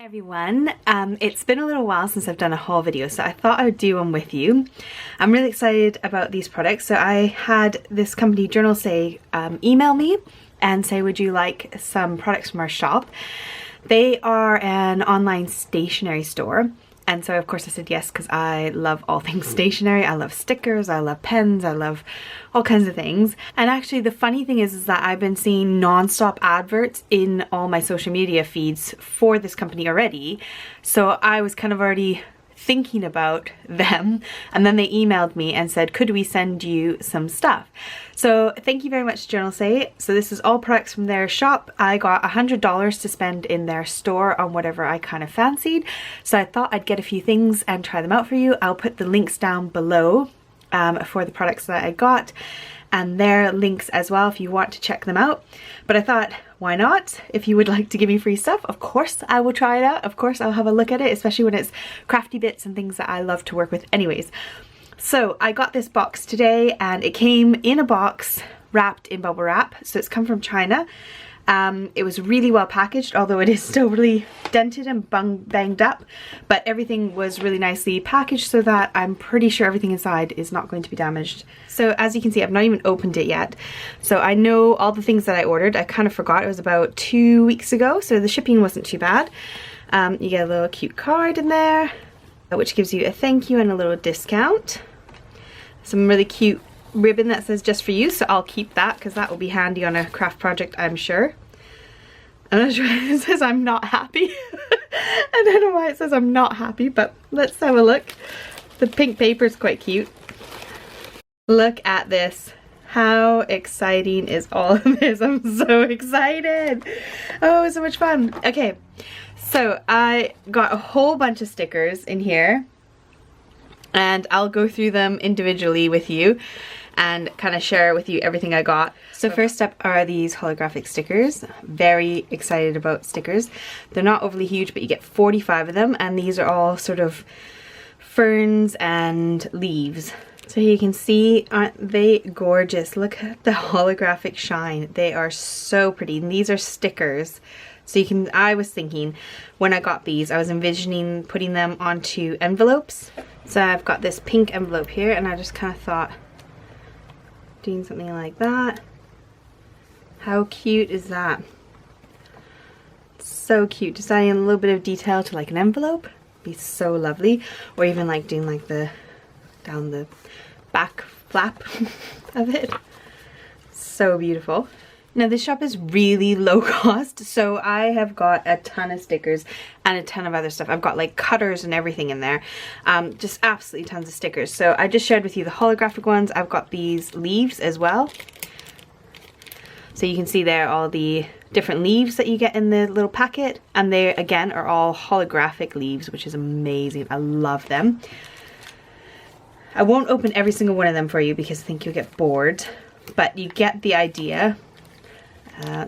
Everyone, it's been a little while since I've done a haul video, so I thought I would do one with you. I'm really excited about these products. So I had this company Journalsay email me and say, would you like some products from our shop? They are an online stationery store, and so of course I said yes because I love all things stationery. I love stickers, I love pens, I love all kinds of things. And actually the funny thing is that I've been seeing non-stop adverts in all my social media feeds for this company already. So I was kind of already thinking about them, and then they emailed me and said, could we send you some stuff? So thank you very much, Journalsay. So this is all products from their shop. I got $100 to spend in their store on whatever I kind of fancied. So I thought I'd get a few things and try them out for you. I'll put the links down below for the products that I got, and their links as well if you want to check them out. But I thought, why not? If you would like to give me free stuff, of course I will try it out. Of course I'll have a look at it, especially when it's crafty bits and things that I love to work with anyways. So I got this box today and it came in a box wrapped in bubble wrap. So it's come from China. It was really well packaged, although it is still really dented and banged up, but everything was really nicely packaged so that I'm pretty sure everything inside is not going to be damaged. So as you can see, I've not even opened it yet. So I know all the things that I ordered. I kind of forgot, it was about 2 weeks ago, so the shipping wasn't too bad. You get a little cute card in there, which gives you a thank you and a little discount. Some really cute ribbon that says just for you, so I'll keep that because that will be handy on a craft project, I'm sure. I'm not sure, it says I'm not happy. I don't know why it says I'm not happy, but let's have a look. The pink paper is quite cute. Look at this. How exciting is all of this? I'm so excited. Oh, so much fun. Okay, so I got a whole bunch of stickers in here, and I'll go through them individually with you and kind of share with you everything I got. So first up are these holographic stickers. Very excited about stickers. They're not overly huge, but you get 45 of them, and these are all sort of ferns and leaves. So you can see, aren't they gorgeous? Look at the holographic shine. They are so pretty, and these are stickers. So you can, I was thinking when I got these, I was envisioning putting them onto envelopes. So I've got this pink envelope here, and I just kind of thought doing something like that. How cute is that? So cute. Just adding a little bit of detail to like an envelope. Be so lovely. Or even like doing like the down the back flap of it. So beautiful. Now this shop is really low cost, so I have got a ton of stickers and a ton of other stuff. I've got like cutters and everything in there. Just absolutely tons of stickers. So I just shared with you the holographic ones. I've got these leaves as well. So you can see there all the different leaves that you get in the little packet, and they again are all holographic leaves, which is amazing. I love them. I won't open every single one of them for you because I think you'll get bored, but you get the idea.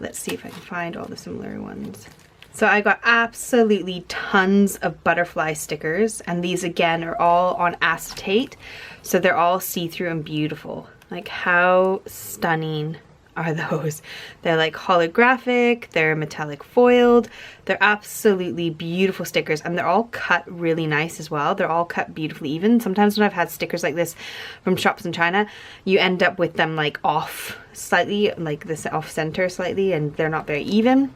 Let's see if I can find all the similar ones. So I got absolutely tons of butterfly stickers, and these again are all on acetate, so they're all see-through and beautiful. Like, how stunning are those? They're like holographic, they're metallic foiled, they're absolutely beautiful stickers, and they're all cut really nice as well. They're all cut beautifully even. Sometimes when I've had stickers like this from shops in China, you end up with them like off slightly, like this off center slightly, and they're not very even. And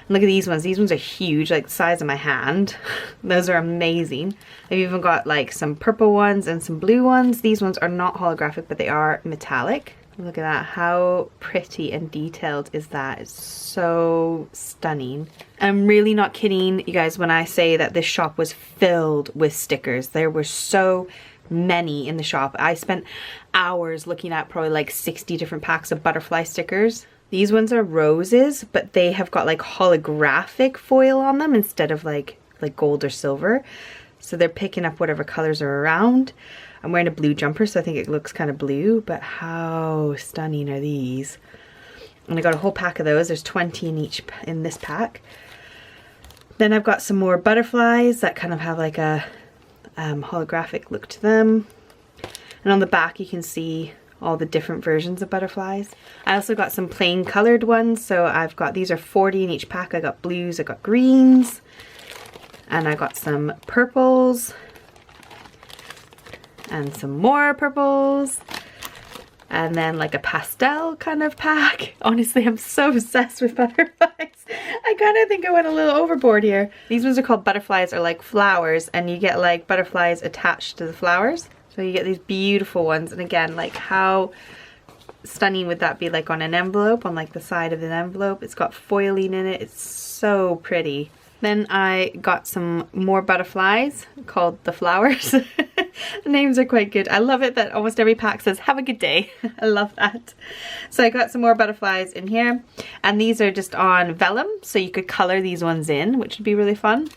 look at these ones. These ones are huge, like the size of my hand. Those are amazing. I've even got like some purple ones and some blue ones. These ones are not holographic, but they are metallic. Look at that, how pretty and detailed is that? It's so stunning. I'm really not kidding you guys when I say that this shop was filled with stickers. There were so many in the shop. I spent hours looking at probably like 60 different packs of butterfly stickers. These ones are roses, but they have got like holographic foil on them instead of like gold or silver. So they're picking up whatever colors are around. I'm wearing a blue jumper, so I think it looks kind of blue, but how stunning are these? And I got a whole pack of those. There's 20 in this pack. Then I've got some more butterflies that kind of have like a holographic look to them. And on the back you can see all the different versions of butterflies. I also got some plain colored ones, so I've got, these are 40 in each pack. I got blues, I got greens. And I got some purples and some more purples. And then like a pastel kind of pack. Honestly, I'm so obsessed with butterflies. I kind of think I went a little overboard here. These ones are called butterflies, or like flowers, and you get like butterflies attached to the flowers. So you get these beautiful ones. And again, like how stunning would that be, like on an envelope, on like the side of an envelope. It's got foiling in it. It's so pretty. Then I got some more butterflies called the flowers. The names are quite good. I love it that almost every pack says have a good day. I love that. So I got some more butterflies in here, and these are just on vellum, so you could color these ones in, which would be really fun.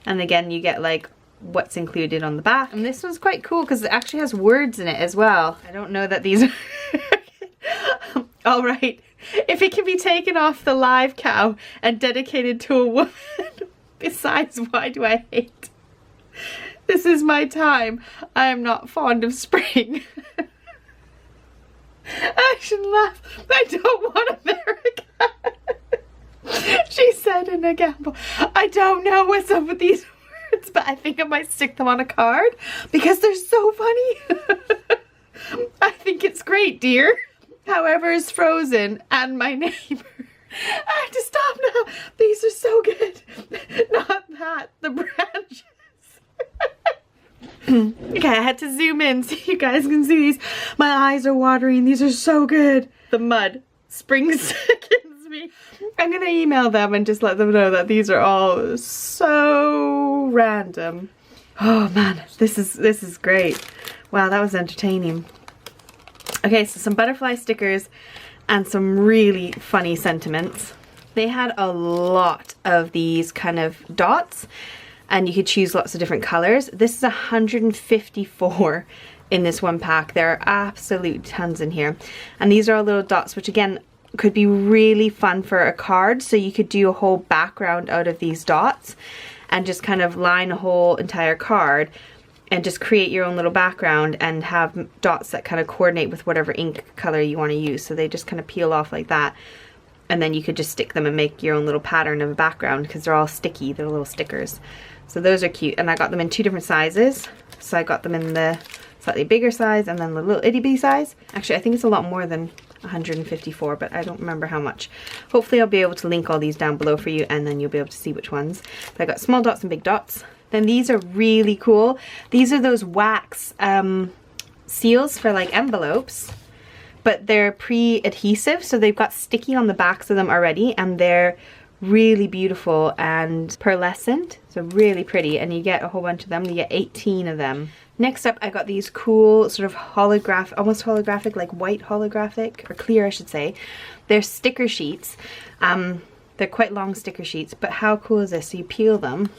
And again, you get like what's included on the back. And this one's quite cool because it actually has words in it as well. I don't know that these are all right. If it can be taken off the live cow and dedicated to a woman, besides, why do I hate? This is my time. I am not fond of spring. I should laugh. I don't want America. She said in a gamble. I don't know what's up with these words, but I think I might stick them on a card because they're so funny. I think it's great, dear. However is frozen and my neighbor. I have to stop now. These are so good. Not that, the branches. Okay, I had to zoom in so you guys can see these. My eyes are watering. These are so good. The mud. Spring sickens me. I'm gonna email them and just let them know that these are all so random. Oh man, this is great. Wow, that was entertaining. Okay, so some butterfly stickers and some really funny sentiments. They had a lot of these kind of dots, and you could choose lots of different colors. This is 154 in this one pack. There are absolute tons in here. And these are all little dots, which again, could be really fun for a card. So you could do a whole background out of these dots and just kind of line a whole entire card and just create your own little background and have dots that kind of coordinate with whatever ink color you want to use. So they just kind of peel off like that. And then you could just stick them and make your own little pattern of a background because they're all sticky. They're little stickers. So those are cute. And I got them in 2 different sizes. So I got them in the slightly bigger size and then the little itty bitty size. Actually, I think it's a lot more than 154, but I don't remember how much. Hopefully I'll be able to link all these down below for you and then you'll be able to see which ones. But I got small dots and big dots. Then these are really cool. These are those wax seals for like envelopes, but they're pre-adhesive, so they've got sticky on the backs of them already, and they're really beautiful and pearlescent, so really pretty, and you get a whole bunch of them. You get 18 of them. Next up, I got these cool sort of holographic, almost holographic, like white holographic, or clear I should say. They're sticker sheets. They're quite long sticker sheets, but how cool is this? So you peel them,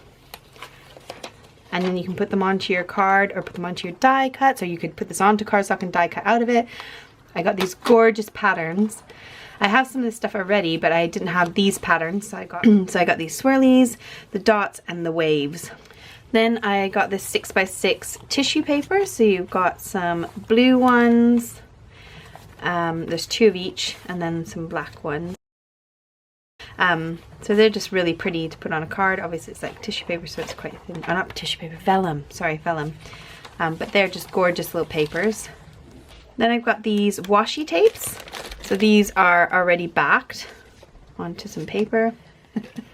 and then you can put them onto your card or put them onto your die cuts, or you could put this onto cardstock and die cut out of it. I got these gorgeous patterns. I have some of this stuff already, but I didn't have these patterns, so I got these swirlies, the dots, and the waves. Then I got this 6x6 tissue paper, so you've got some blue ones, there's 2 of each, and then some black ones. So they're just really pretty to put on a card. Obviously it's like tissue paper, so it's quite thin. Oh, not tissue paper, vellum. Sorry, vellum. But they're just gorgeous little papers. Then I've got these washi tapes. So these are already backed onto some paper.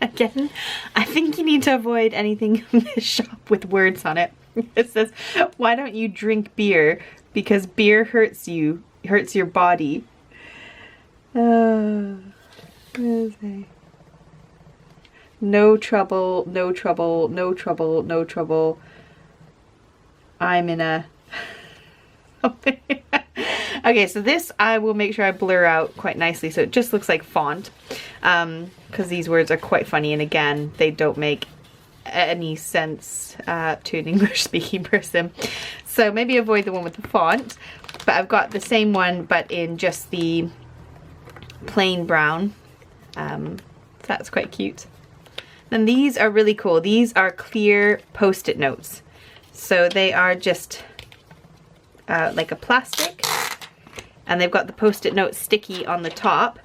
Again, I think you need to avoid anything in this shop with words on it. It says, why don't you drink beer? Because beer hurts you, hurts your body. No trouble, no trouble, no trouble, no trouble. I'm in a... Okay, so this I will make sure I blur out quite nicely so it just looks like font, because these words are quite funny, and again, they don't make any sense to an English speaking person. So maybe avoid the one with the font, but I've got the same one but in just the plain brown. That's quite cute. Then these are really cool. These are clear post-it notes. So they are just like a plastic, and they've got the post-it note sticky on the top,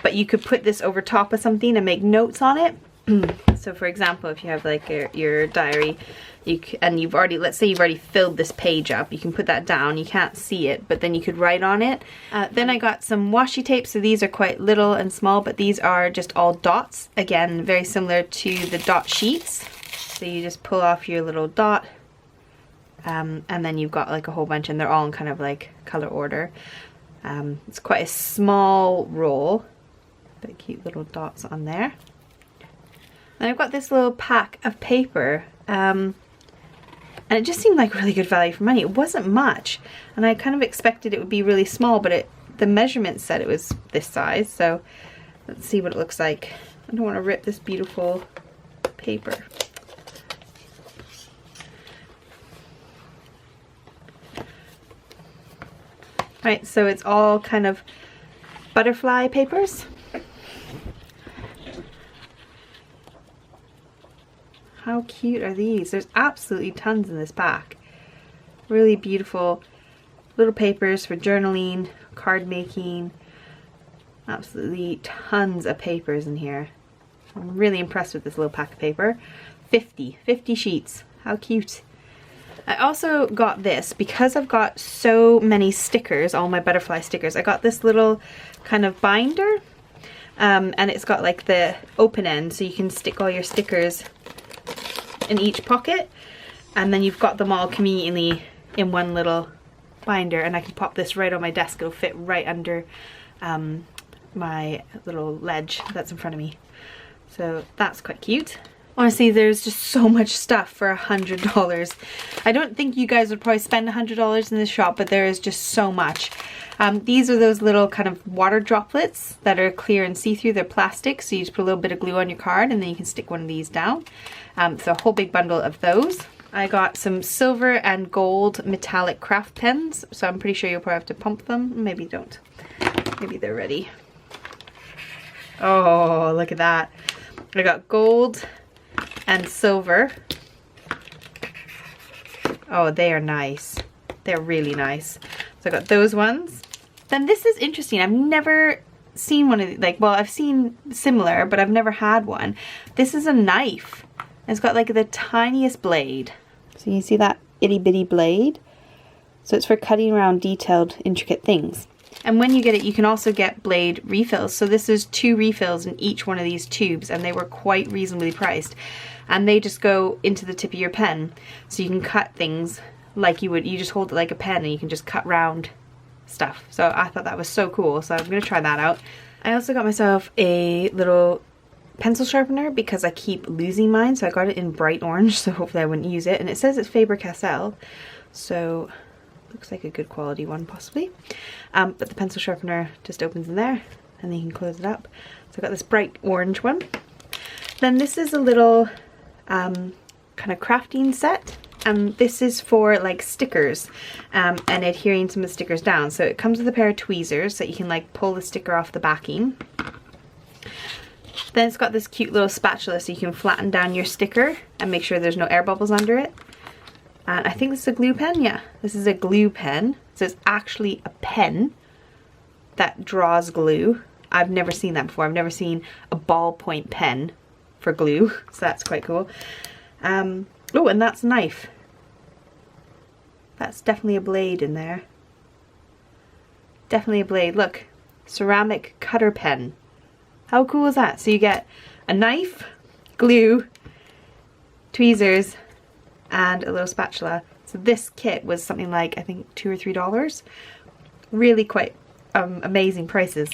but you could put this over top of something and make notes on it. So for example, if you have like your diary, and you've already, let's say you've already filled this page up, you can put that down. You can't see it, but then you could write on it. Then I got some washi tape. So these are quite little and small, but these are just all dots. Again, very similar to the dot sheets. So you just pull off your little dot, and then you've got like a whole bunch, and they're all in kind of like color order. It's quite a small roll, but cute little dots on there. And I've got this little pack of paper, and it just seemed like really good value for money. It wasn't much, and I kind of expected it would be really small, but the measurement said it was this size, so let's see what it looks like. I don't want to rip this beautiful paper. Right, so it's all kind of butterfly papers. How cute are these? There's absolutely tons in this pack. Really beautiful little papers for journaling, card making. Absolutely tons of papers in here. I'm really impressed with this little pack of paper. 50 sheets. How cute. I also got this because I've got so many stickers, all my butterfly stickers. I got this little kind of binder, and it's got like the open end, so you can stick all your stickers in each pocket, and then you've got them all conveniently in one little binder, and I can pop this right on my desk. It'll fit right under my little ledge that's in front of me. So that's quite cute. Honestly, there's just so much stuff for $100. I don't think you guys would probably spend $100 in this shop, but there is just so much. These are those little kind of water droplets that are clear and see-through. They're plastic, so you just put a little bit of glue on your card, and then you can stick one of these down. So a whole big bundle of those. I got some silver and gold metallic craft pens, so I'm pretty sure you'll probably have to pump them. Maybe don't. Maybe they're ready. Oh, look at that. I got gold and silver. Oh, they are nice. They're really nice. So I got those ones. Then this is interesting. I've never seen one of these. Like, well, I've seen similar, but I've never had one. This is a knife. It's got like the tiniest blade. So you see that itty bitty blade? So it's for cutting around detailed, intricate things. And when you get it, you can also get blade refills. So this is 2 refills in each one of these tubes, and they were quite reasonably priced. And they just go into the tip of your pen. So you can cut things like you would, you just hold it like a pen and you can just cut round stuff. So I thought that was so cool. So I'm gonna try that out. I also got myself a little pencil sharpener because I keep losing mine. So I got it in bright orange, so hopefully I wouldn't use it. And it says it's Faber-Castell. So looks like a good quality one possibly. But the pencil sharpener just opens in there and then you can close it up. So I got this bright orange one. Then this is a little kind of crafting set. This is for like stickers and adhering some of the stickers down. So it comes with a pair of tweezers that you can like pull the sticker off the backing. Then it's got this cute little spatula so you can flatten down your sticker and make sure there's no air bubbles under it. And I think this is a glue pen. Yeah, this is a glue pen. So it's actually a pen that draws glue. I've never seen that before. I've never seen a ballpoint pen for glue. So that's quite cool. Oh, and that's a knife. That's definitely a blade in there. Definitely a blade. Look, ceramic cutter pen. How cool is that? So you get a knife, glue, tweezers, and a little spatula. So this kit was something like, I think, $2 or $3. Really quite amazing prices.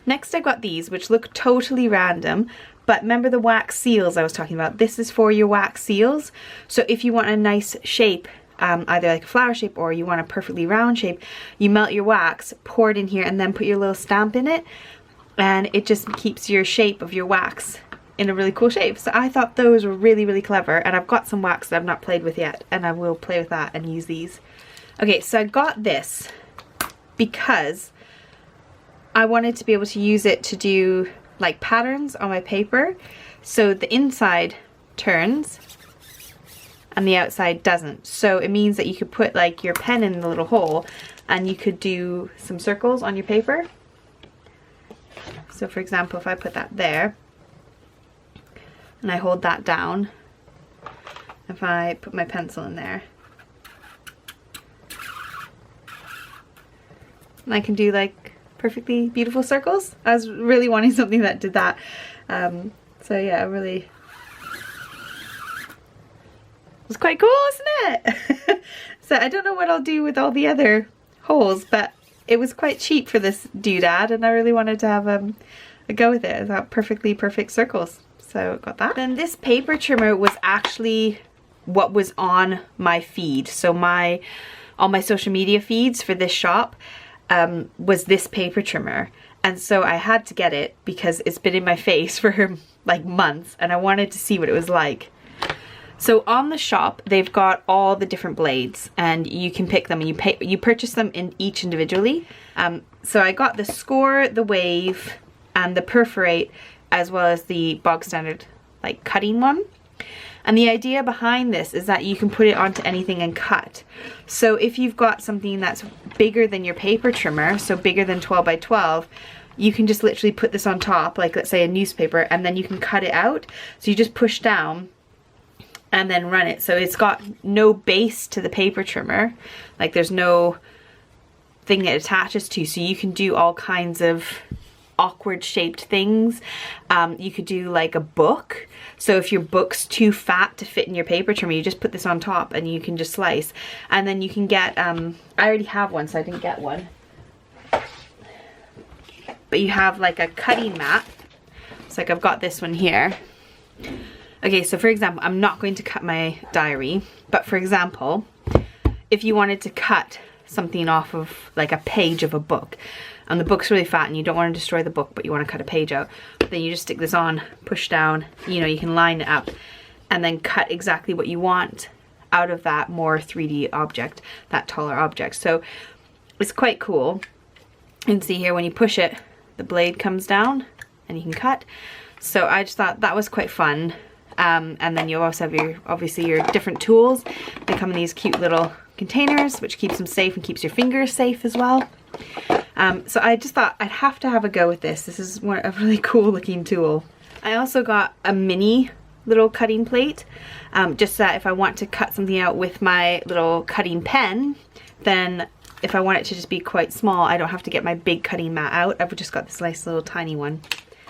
Next I got these, which look totally random, but remember the wax seals I was talking about? This is for your wax seals. So if you want a nice shape, either like a flower shape or you want a perfectly round shape, you melt your wax, pour it in here, and then put your little stamp in it, and it just keeps your shape of your wax in a really cool shape. So I thought those were really, really clever, and I've got some wax that I've not played with yet, and I will play with that and use these. Okay, so I got this because I wanted to be able to use it to do like patterns on my paper. So the inside turns and the outside doesn't. So it means that you could put like your pen in the little hole and you could do some circles on your paper. So for example, if I put that there, and I hold that down. If I put my pencil in there, and I can do like perfectly beautiful circles. I was really wanting something that did that. So yeah, it was quite cool, isn't it? So I don't know what I'll do with all the other holes, but it was quite cheap for this doodad, and I really wanted to have a go with it. I thought perfect circles. So got that. Then this paper trimmer was actually what was on my feed. So all my social media feeds for this shop was this paper trimmer. And so I had to get it because it's been in my face for like months, and I wanted to see what it was like. So on the shop, they've got all the different blades, and you can pick them, and you purchase them in each individually. So I got the Score, the Wave, and the Perforate, as well as the bog standard like cutting one. And the idea behind this is that you can put it onto anything and cut. So if you've got something that's bigger than your paper trimmer, so bigger than 12 by 12, you can just literally put this on top, like let's say a newspaper, and then you can cut it out. So you just push down and then run it. So it's got no base to the paper trimmer, like there's no thing it attaches to, so you can do all kinds of awkward shaped things. You could do like a book, so if your book's too fat to fit in your paper trimmer, you just put this on top and you can just slice. And then you can get I already have one, so I didn't get one, but you have like a cutting mat. It's like I've got this one here. Okay, so for example, I'm not going to cut my diary, but for example, if you wanted to cut something off of like a page of a book, and the book's really fat and you don't want to destroy the book, but you want to cut a page out, then you just stick this on, push down, you know, you can line it up and then cut exactly what you want out of that more 3D object, that taller object. So it's quite cool. And see here, when you push it, the blade comes down and you can cut. So I just thought that was quite fun. And then you also have obviously your different tools. They come in these cute little containers, which keeps them safe and keeps your fingers safe as well. So I just thought I'd have to have a go with this. This is a really cool looking tool. I also got a mini little cutting plate, just so that if I want to cut something out with my little cutting pen, then if I want it to just be quite small, I don't have to get my big cutting mat out. I've just got this nice little tiny one.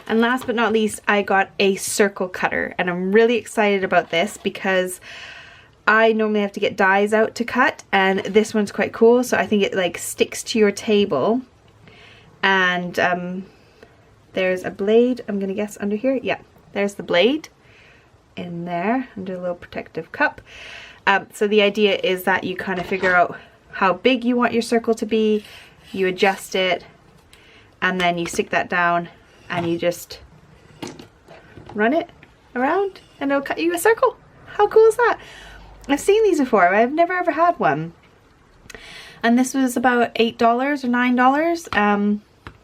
And last but not least, I got a circle cutter, and I'm really excited about this because I normally have to get dies out to cut, and this one's quite cool. So I think it like sticks to your table, and there's a blade, I'm gonna guess under here. Yeah, there's the blade in there under a little protective cup. So the idea is that you kind of figure out how big you want your circle to be, you adjust it, and then you stick that down and you just run it around and it'll cut you a circle. How cool is that? I've seen these before, but I've never ever had one. And this was about $8 or $9.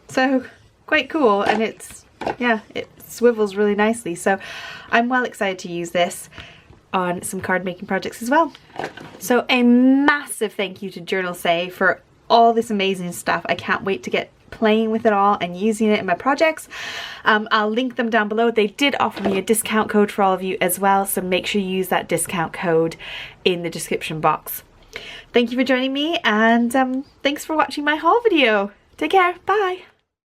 So quite cool, and it's, yeah, it swivels really nicely. So I'm well excited to use this on some card making projects as well. So a massive thank you to Journalsay for all this amazing stuff. I can't wait to get playing with it all and using it in my projects. I'll link them down below. They did offer me a discount code for all of you as well, so make sure you use that discount code in the description box. Thank you for joining me, and thanks for watching my haul video. Take care, bye!